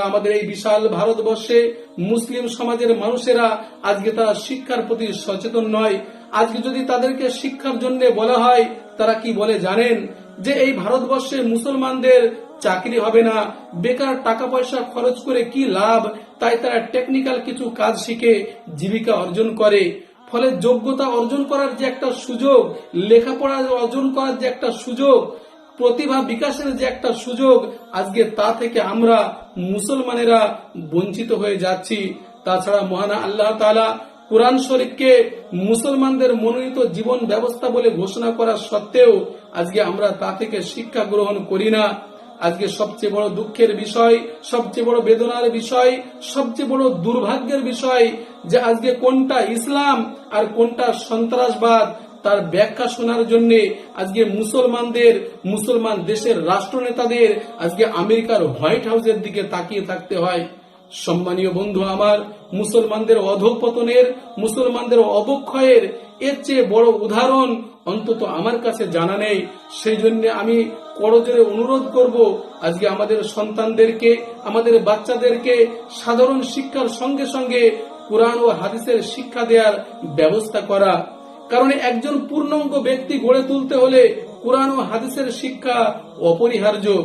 আমাদের এই বিশাল ভারতবর্ষে মুসলিম সমাজের মানুষেরা আজকে তারা শিক্ষার প্রতি সচেতন নয়। আজকে যদি তাদেরকে শিক্ষার জন্য বলা হয়, তারা কি বলে জানেন? যে এই ভারতবর্ষে মুসলমানদের চাকরি হবে না, বেকার টাকা পয়সা খরচ করে কি লাভ, তাই তারা টেকনিক্যাল কিছু কাজ শিখে জীবিকা অর্জন করে। ফলে যোগ্যতা অর্জন করার যে একটা সুযোগ, লেখাপড়া অর্জন করার যে একটা সুযোগ, প্রতিভা বিকাশের যে একটা সুযোগ, আজকে তা থেকে আমরা মুসলমানেরা বঞ্চিত হয়ে যাচ্ছি। তাছাড়া মহান আল্লাহ তাআলা কুরআন শরীফকে মুসলমানদের মনোনীত জীবন ব্যবস্থা বলে ঘোষণা করা সত্ত্বেও আজকে আমরা তা থেকে শিক্ষা গ্রহণ করি না। আজকে সবচেয়ে বড় দুঃখের বিষয়, সবচেয়ে বড় বেদনার বিষয়, সবচেয়ে বড় দুর্ভাগ্যের বিষয় যে আজকে কোনটা ইসলাম আর কোনটা সন্ত্রাসবাদ তার ব্যাখ্যা শোনার জন্য আজকে মুসলমান দেশের রাষ্ট্রনেতাদের আজকে আমেরিকার হোয়াইট হাউসের দিকে তাকিয়ে থাকতে হয়। সম্মানীয় বন্ধু আমার, মুসলমানদের অধঃপতনের, মুসলমানদের অবক্ষয়ের এর চেয়ে বড় উদাহরণ অন্তত আমার কাছে জানা নেই। সেই জন্য আমি করজোরে অনুরোধ করব, আজকে আমাদের সন্তানদেরকে, আমাদের বাচ্চাদেরকে সাধারণ শিক্ষার সঙ্গে সঙ্গে কুরআন ও হাদিসের শিক্ষা দেওয়ার ব্যবস্থা করা। কারণ একজন পূর্ণাঙ্গ ব্যক্তি গড়ে তুলতে হলে কুরআন ও হাদিসের শিক্ষা অপরিহার্য।